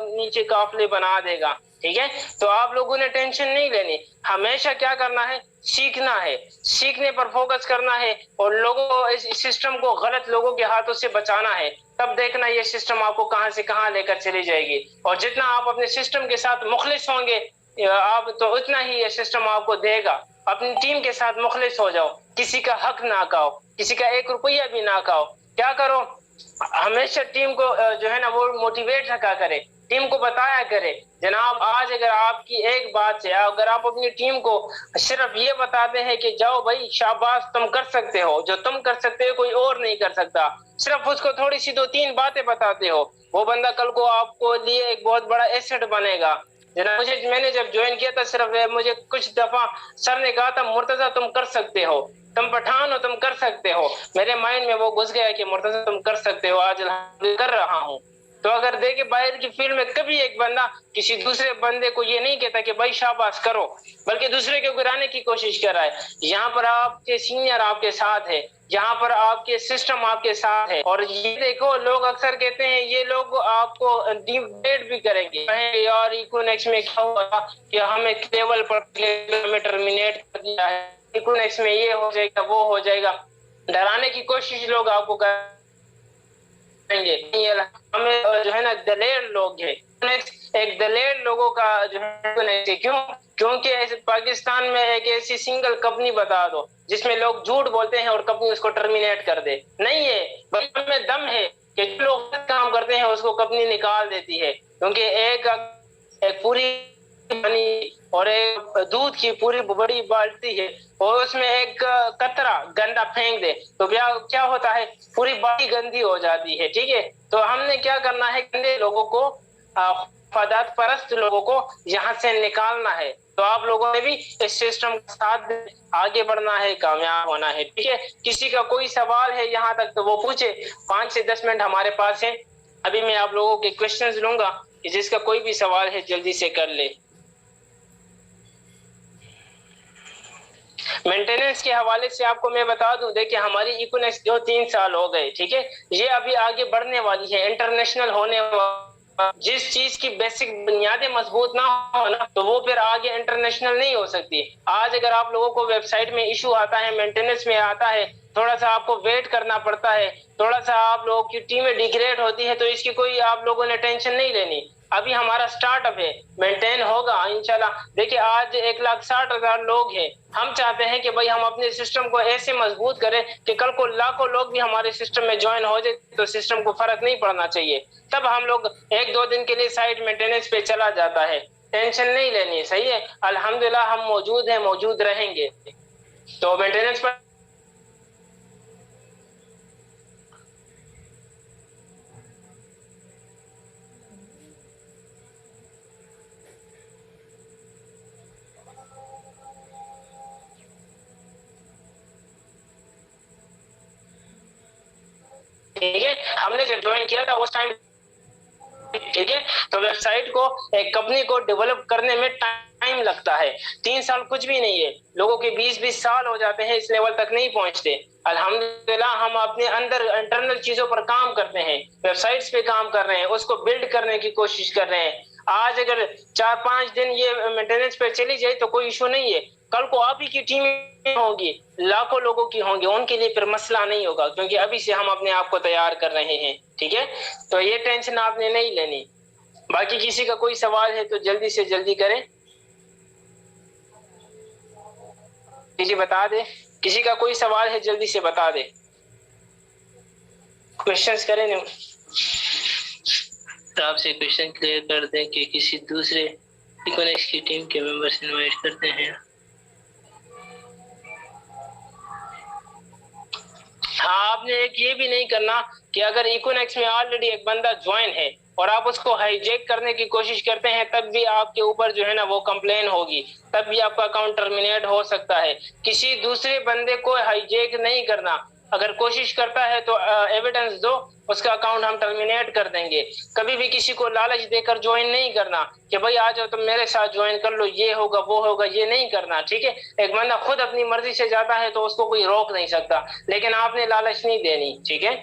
[SPEAKER 2] नीचे काफले बना देगा। ठीक है, तो आप लोगों ने टेंशन नहीं लेनी। हमेशा क्या करना है, सीखना है, सीखने पर फोकस करना है और लोगों को, इस सिस्टम को गलत लोगों के हाथों से बचाना है। तब देखना ये सिस्टम आपको कहां से कहां लेकर चली जाएगी। और जितना आप अपने सिस्टम के साथ मुखलिस होंगे आप, तो उतना ही ये सिस्टम आपको देगा। अपनी टीम के साथ मुखलिस हो जाओ, किसी का हक ना खाओ, किसी का 1 रुपया भी ना खाओ। क्या करो, हमेशा टीम को जो है ना वो मोटिवेट रखा करे, टीम को बताया करे जनाब आज अगर आपकी एक बात से अगर आप अपनी टीम को सिर्फ ये बताते हैं कि जाओ भाई शाबाश तुम कर सकते हो, जो तुम कर सकते हो कोई और नहीं कर सकता, सिर्फ उसको थोड़ी सी 2-3 बातें बताते हो, वो बंदा कल को आपको लिए एक बहुत बड़ा एसेट बनेगा। जनाब मैंने जब ज्वाइन किया था, सिर्फ मुझे कुछ दफा सर ने कहा था मुर्तजा तुम कर सकते हो, तुम पठान हो, तुम कर सकते हो। मेरे माइंड में वो घुस गया कि मुर्तजा तुम कर सकते हो, आज कर रहा हूँ। तो अगर देखे बाहर की फील्ड में कभी एक बंदा किसी दूसरे बंदे को ये नहीं कहता कि भाई शाबाश करो, बल्कि दूसरे को गिराने की कोशिश कर रहा है। यहाँ पर आपके सीनियर आपके साथ है, यहाँ पर आपके सिस्टम आपके साथ है। और ये देखो लोग अक्सर कहते हैं, ये लोग आपको डिबेट भी करेंगे, यार इकोनेक्स में क्या हुआ कि हमें लेवल पर हमें टर्मिनेट कर दिया है, इकोनेक्स में ये हो जाएगा वो हो जाएगा, डराने की कोशिश लोग आपको कर हमें जो है ना दलेर लोग है, एक दलेर लोगों का जो है क्यों, क्योंकि पाकिस्तान में एक ऐसी सिंगल कंपनी बता दो जिसमें लोग झूठ बोलते हैं और कंपनी उसको टर्मिनेट कर दे, नहीं है भाई। हमें दम है कि जो लोग काम करते हैं उसको कंपनी निकाल देती है, क्योंकि एक पूरी पानी और एक दूध की पूरी बड़ी बाल्टी है और उसमें एक कतरा गंदा फेंक दे तो क्या होता है, पूरी बाल्टी गंदी हो जाती है। ठीक है, तो हमने क्या करना है, गंदे लोगों को, फदात परस्त लोगों को यहाँ से निकालना है। तो आप लोगों ने भी इस सिस्टम के साथ आगे बढ़ना है, कामयाब होना है। ठीक है, किसी का कोई सवाल है यहाँ तक तो वो पूछे, 5 से 10 मिनट हमारे पास है। अभी मैं आप लोगों के क्वेश्चंस लूंगा, जिसका कोई भी सवाल है जल्दी से कर ले। मेंटेनेंस के हवाले से आपको मैं बता दूं, देखिए हमारी इकोनेक्स जो 3 साल हो गए, ठीक है, ये अभी आगे बढ़ने वाली है, इंटरनेशनल होने वाली। जिस चीज की बेसिक बुनियादें मजबूत ना हो ना, तो वो फिर आगे इंटरनेशनल नहीं हो सकती। आज अगर आप लोगों को वेबसाइट में इशू आता है, मेंटेनेंस में आता है, थोड़ा सा आपको वेट करना पड़ता है, थोड़ा सा आप लोगों की टीमें डिग्रेड होती है, तो इसकी कोई आप लोगों ने टेंशन नहीं लेनी। अभी हमारा स्टार्टअप है, मेंटेन होगा इंशाल्लाह। देखिए आज 1,60,000 लोग हैं, हम चाहते हैं कि भाई हम अपने सिस्टम को ऐसे मजबूत करें कि कल को लाखों लोग भी हमारे सिस्टम में ज्वाइन हो जाए तो सिस्टम को फर्क नहीं पड़ना चाहिए। तब हम लोग 1-2 दिन के लिए साइट मेंटेनेंस पे चला जाता है, टेंशन नहीं लेनी, सही है। अल्हम्दुलिल्लाह हम मौजूद हैं, मौजूद रहेंगे। तो मेंटेनेंस पर ठीक है, हमने जब ज्वाइन किया था उस टाइम, ठीक है, तो वेबसाइट को, एक कंपनी को डेवलप करने में टाइम लगता है। 3 साल कुछ भी नहीं है, लोगों के 20-20 साल हो जाते हैं, इस लेवल तक नहीं पहुंचते। अल्हम्दुलिल्लाह हम अपने अंदर इंटरनल चीजों पर काम करते हैं, वेबसाइट्स पे काम कर रहे हैं, उसको बिल्ड करने की कोशिश कर रहे हैं। आज अगर 4-5 दिन ये मेंटेनेंस पे चली जाए तो कोई इशू नहीं है, कल को आप ही की टीम होगी, लाखों लोगों की होंगी, उनके लिए फिर मसला नहीं होगा, क्योंकि अभी से हम अपने आप को तैयार कर रहे हैं। ठीक है, तो ये टेंशन आपने नहीं लेनी। बाकी किसी का कोई सवाल है तो जल्दी से जल्दी करें, किसी बता दे, किसी का कोई सवाल है जल्दी से बता दे, क्वेश्चंस करें। नहीं
[SPEAKER 3] तो आपसे क्वेश्चन क्लियर कर दें कि किसी दूसरे इकोनेक्स की टीम के मेंबर्स इनवाइट करते हैं।
[SPEAKER 2] हाँ, आपने एक ये भी नहीं करना कि अगर इकोनेक्स में ऑलरेडी एक बंदा ज्वाइन है और आप उसको हाईजैक करने की कोशिश करते हैं, तब भी आपके ऊपर जो है ना वो कंप्लेन होगी, तब भी आपका अकाउंट टर्मिनेट हो सकता है। किसी दूसरे बंदे को हाईजैक नहीं करना, अगर कोशिश करता है तो एविडेंस दो, उसका अकाउंट हम टर्मिनेट कर देंगे। कभी भी किसी को लालच देकर ज्वाइन नहीं करना कि भाई आ जाओ तुम मेरे साथ ज्वाइन कर लो, ये होगा वो होगा, ये नहीं करना। ठीक है, एक बंदा खुद अपनी मर्जी से जाता है तो उसको कोई रोक नहीं सकता, लेकिन आपने लालच नहीं देनी। ठीक है,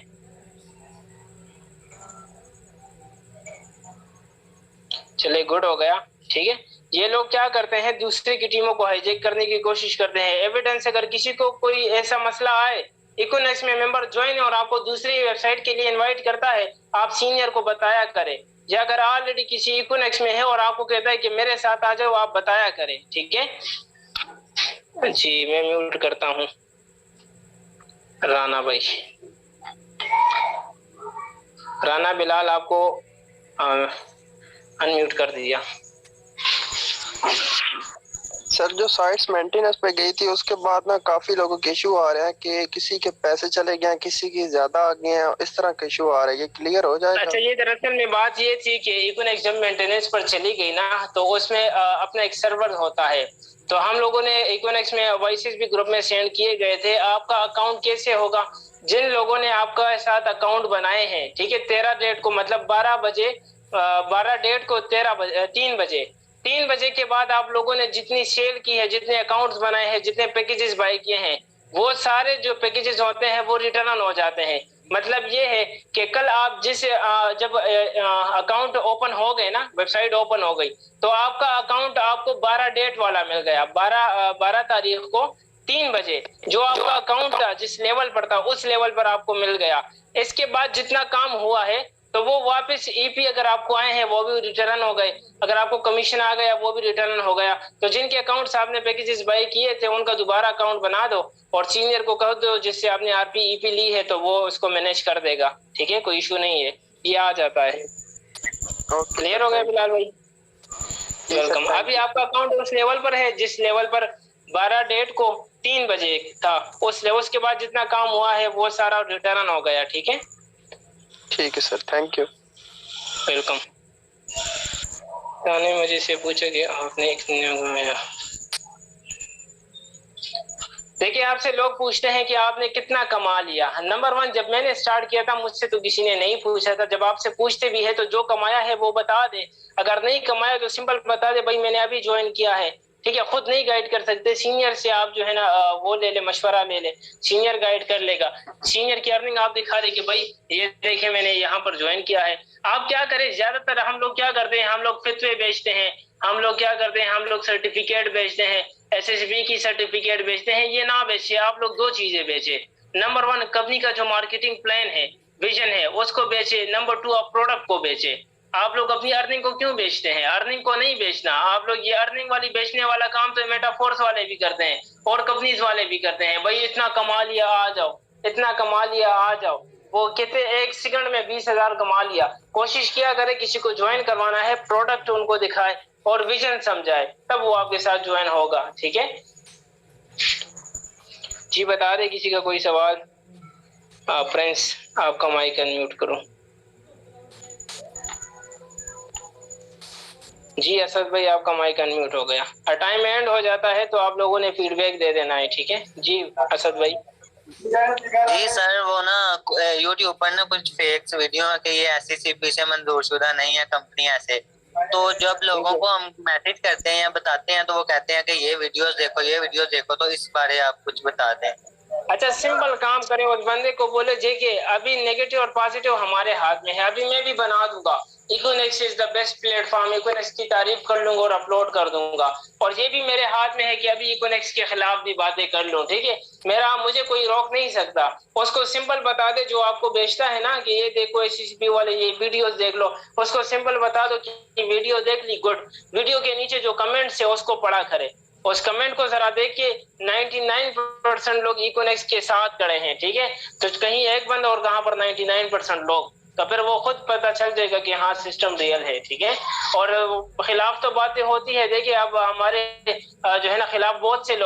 [SPEAKER 2] चले गुड हो गया। ठीक है, ये लोग क्या करते हैं, दूसरे की टीमों को हाईजैक करने की कोशिश करते हैं। एविडेंस, अगर किसी को कोई ऐसा मसला आए, इकोनेक्स में मेंबर ज्वाइन है और आपको दूसरी वेबसाइट के लिए इनवाइट करता है, आप सीनियर को बताया करें। या अगर ऑलरेडी किसी इकोनेक्स में है और आपको कहता है कि मेरे साथ आ जाओ, आप बताया करें। ठीक है जी, मैं म्यूट करता हूँ राना भाई। राना बिलाल आपको अनम्यूट कर दिया।
[SPEAKER 4] सर, जो साइट्स मेंटेनेंस पे गई थी उसके बाद ना काफी लोगों के इशू आ रहे हैं कि किसी के पैसे चले गए, किसी की ज्यादा आ गए हैं, इस तरह के इशू आ रहे हैं, ये क्लियर हो जाएगा?
[SPEAKER 2] अच्छा, ये दरअसल में बात ये थी कि इकोनेक्स जब मेंटेनेंस पर चली गई ना, तो उसमें अपना एक सर्वर होता है, तो हम लोगों ने इकोनेक्स में वॉइसेस भी ग्रुप में सेंड किए गए थे। आपका अकाउंट कैसे होगा, जिन लोगों ने आपका साथ अकाउंट बनाए हैं, ठीक है, 13 डेट को, मतलब 12 बजे, 12 डेट को 3 बजे के बाद आप लोगों ने जितनी सेल की है, जितने अकाउंट्स बनाए हैं, जितने पैकेजेस बाय किए हैं, वो सारे जो पैकेजेस होते हैं वो रिटर्न हो जाते हैं। मतलब ये है कि कल आप जब अकाउंट ओपन हो गए ना, वेबसाइट ओपन हो गई, तो आपका अकाउंट आपको 12 डेट वाला मिल गया, 12 तारीख को 3 बजे जो आपका अकाउंट था, जिस लेवल पर था उस लेवल पर आपको मिल गया। इसके बाद जितना काम हुआ है तो वो वापस ईपी अगर आपको आए हैं वो भी रिटर्न हो गए, अगर आपको कमीशन आ गया वो भी रिटर्न हो गया। तो जिनके अकाउंट्स आपने पैकेजेस बाय किए थे उनका दोबारा अकाउंट बना दो और सीनियर को कह दो जिससे आपने आरपी ईपी ली है, तो वो उसको मैनेज कर देगा। ठीक है, कोई इशू नहीं है, ये आ जाता है। क्लियर हो गया बिलाल भाई? वेलकम। अभी आपका अकाउंट उस लेवल पर है जिस लेवल पर 12 डेट को 3 बजे था, उस लेवल के बाद जितना काम हुआ है वो सारा रिटर्न हो गया। ठीक है,
[SPEAKER 4] ठीक है सर, थैंक यू।
[SPEAKER 2] वेलकम। मैंने मुझे से पूछा कि आपने घुमाया। देखिए, आपसे लोग पूछते हैं कि आपने कितना कमा लिया। नंबर 1, जब मैंने स्टार्ट किया था मुझसे तो किसी ने नहीं पूछा था। जब आपसे पूछते भी है तो जो कमाया है वो बता दे, अगर नहीं कमाया तो सिंपल बता दे भाई मैंने अभी ज्वाइन किया है। ठीक है, खुद नहीं गाइड कर सकते, सीनियर से आप जो है ना वो ले ले, मशवरा ले ले, सीनियर गाइड कर लेगा। सीनियर की अर्निंग आप दिखा दे कि भाई ये देखे मैंने यहाँ पर ज्वाइन किया है। आप क्या करें, ज्यादातर हम लोग क्या करते हैं, हम लोग फितवे बेचते हैं, हम लोग क्या करते हैं, हम लोग सर्टिफिकेट बेचते हैं, एसएसबी की सर्टिफिकेट बेचते हैं। ये ना बेचे, आप लोग 2 चीजें बेचे। नंबर 1, कंपनी का जो मार्केटिंग प्लान है, विजन है, उसको बेचे। नंबर 2, आप प्रोडक्ट को बेचे। आप लोग अपनी अर्निंग को क्यों बेचते हैं? अर्निंग को नहीं बेचना। आप लोग ये अर्निंग वाली बेचने वाला काम तो मेटाफोर्स वाले भी करते हैं और कंपनीज वाले भी करते हैं। भाई इतना कमा लिया आ जाओ, इतना कमा लिया आ जाओ। वो कहते 1 सेकंड में 20,000 कमा लिया। कोशिश किया करे किसी को ज्वाइन करवाना है, प्रोडक्ट उनको दिखाए और विजन समझाए, तब वो आपके साथ ज्वाइन होगा। ठीक है जी, बता दे किसी का कोई सवाल। फ्रेंड्स, आपका माइक अनम्यूट करो। जी असद भाई, आपका माइक अनम्यूट हो गया। टाइम एंड हो जाता है तो आप लोगों ने फीडबैक दे देना है। ठीक है जी असद भाई।
[SPEAKER 5] जी सर, वो ना यूट्यूब पर ना कुछ फेक वीडियो है कि ये SCCP से मंजूरशुदा नहीं है कंपनी ऐसे, तो जब लोगों को हम मैसेज करते हैं या बताते हैं तो वो कहते हैं कि ये वीडियोस देखो, ये वीडियोस देखो, तो इस बारे आप कुछ बता दें।
[SPEAKER 2] अच्छा, सिंपल काम करें, उस बंदे को बोले जे कि अभी नेगेटिव और पॉजिटिव हमारे हाथ में है, अभी मैं भी बना दूंगा, इकोनेक्स इज द बेस्ट प्लेटफॉर्म, इकोनेक्स की तारीफ कर लूंगा और अपलोड कर दूंगा, और ये भी मेरे हाथ में है कि अभी इकोनेक्स के खिलाफ भी बातें कर लूं, ठीक है, मुझे कोई रोक नहीं सकता। उसको सिंपल बता दे, जो आपको बेचता है ना कि ये देखो SCCP वाले ये वीडियोस देख लो, उसको सिंपल बता दो कि वीडियो देख ली, गुड, वीडियो के नीचे जो कमेंट्स है उसको पढ़ा करे, उस कमेंट को जरा देखिए, 99% लोग इकोनेक्स के साथ खड़े हैं, ठीक है, तो कहीं एक बंदा और कहां पर 99% लोग, तो फिर वो खुद पता चल जाएगा कि हाँ सिस्टम रियल है, ठीक है। और खिलाफ तो बातें होती है, देखिए अब हमारे जो है ना खिलाफ बहुत से लोग